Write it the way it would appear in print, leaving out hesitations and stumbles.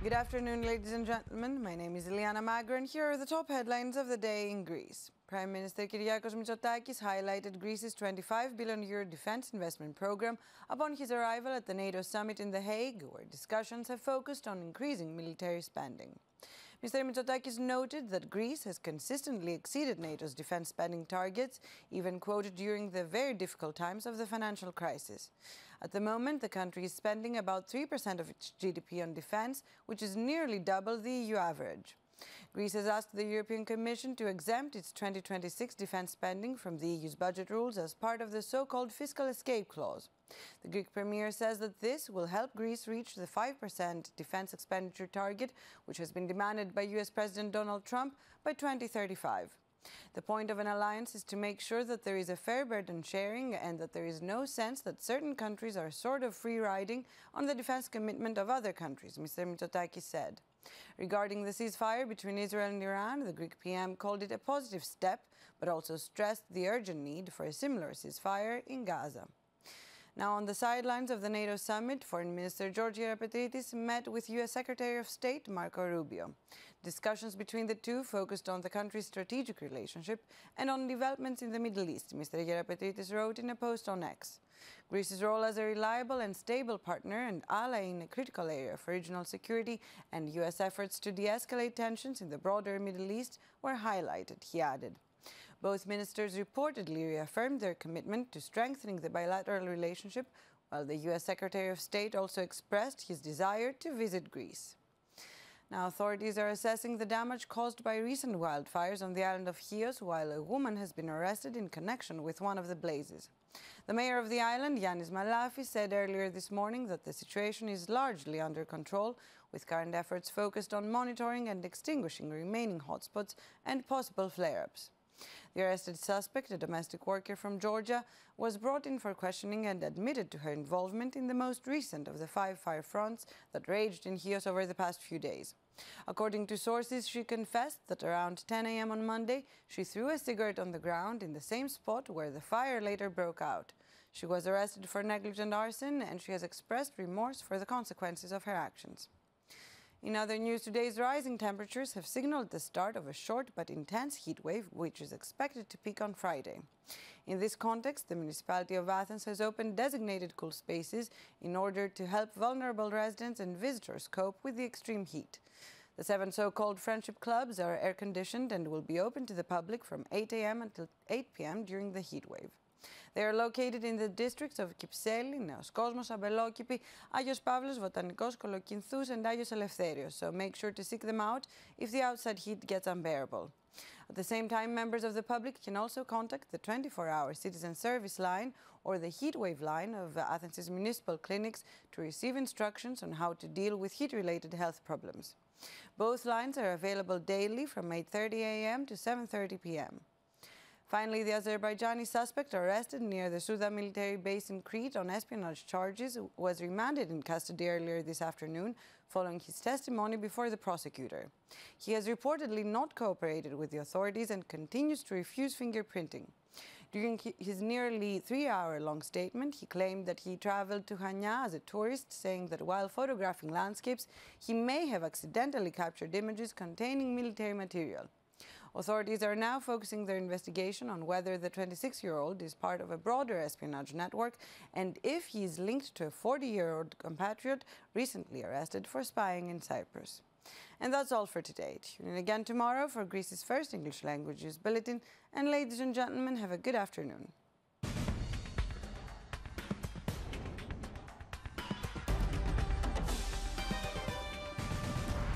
Good afternoon, ladies and gentlemen. My name is Iliana Magro, and here are the top headlines of the day in Greece. Prime Minister Kyriakos Mitsotakis highlighted Greece's €25 billion defense investment program upon his arrival at the NATO summit in The Hague, where discussions have focused on increasing military spending. Mr. Mitsotakis noted that Greece has consistently exceeded NATO's defense spending targets, even quoted during the very difficult times of the financial crisis. At the moment, the country is spending about 3% of its GDP on defense, which is nearly double the EU average. Greece has asked the European Commission to exempt its 2026 defense spending from the EU's budget rules as part of the so-called fiscal escape clause. The Greek premier says that this will help Greece reach the 5% defense expenditure target, which has been demanded by US President Donald Trump, by 2035. The point of an alliance is to make sure that there is a fair burden sharing and that there is no sense that certain countries are sort of free-riding on the defense commitment of other countries, Mr. Mitsotakis said. Regarding the ceasefire between Israel and Iran, the Greek PM called it a positive step, but also stressed the urgent need for a similar ceasefire in Gaza. Now, on the sidelines of the NATO summit, Foreign Minister George Gerapetritis met with US Secretary of State Marco Rubio. Discussions between the two focused on the country's strategic relationship and on developments in the Middle East, Mr. Gerapetritis wrote in a post on X. Greece's role as a reliable and stable partner and ally in a critical area for regional security and US efforts to de-escalate tensions in the broader Middle East were highlighted, he added. Both ministers reportedly reaffirmed their commitment to strengthening the bilateral relationship, while the US Secretary of State also expressed his desire to visit Greece. Now, authorities are assessing the damage caused by recent wildfires on the island of Chios, while a woman has been arrested in connection with one of the blazes. The mayor of the island, Yannis Malafis, said earlier this morning that the situation is largely under control, with current efforts focused on monitoring and extinguishing remaining hotspots and possible flare-ups. The arrested suspect, a domestic worker from Georgia, was brought in for questioning and admitted to her involvement in the most recent of the 5 fire fronts that raged in Chios over the past few days. According to sources, she confessed that around 10 a.m. on Monday, she threw a cigarette on the ground in the same spot where the fire later broke out. She was arrested for negligent arson, and she has expressed remorse for the consequences of her actions. In other news, today's rising temperatures have signaled the start of a short but intense heat wave, which is expected to peak on Friday. In this context, the municipality of Athens has opened designated cool spaces in order to help vulnerable residents and visitors cope with the extreme heat. The 7 so-called friendship clubs are air-conditioned and will be open to the public from 8 a.m. until 8 p.m. during the heat wave. They are located in the districts of Kypseli, Neos Kosmos, Abelokipi, Agios Pavlos, Botanikos, Kolokinthous, and Agios Eleftherios, so make sure to seek them out if the outside heat gets unbearable. At the same time, members of the public can also contact the 24-hour citizen service line or the heatwave line of Athens' municipal clinics to receive instructions on how to deal with heat-related health problems. Both lines are available daily from 8:30 a.m. to 7:30 p.m. Finally, the Azerbaijani suspect arrested near the Souda military base in Crete on espionage charges was remanded in custody earlier this afternoon following his testimony before the prosecutor. He has reportedly not cooperated with the authorities and continues to refuse fingerprinting. During his nearly 3-hour-long statement, he claimed that he traveled to Hania as a tourist, saying that while photographing landscapes, he may have accidentally captured images containing military material. Authorities are now focusing their investigation on whether the 26-year-old is part of a broader espionage network and if he is linked to a 40-year-old compatriot recently arrested for spying in Cyprus. And that's all for today. Tune in again tomorrow for Greece's first English language news bulletin. And ladies and gentlemen, have a good afternoon.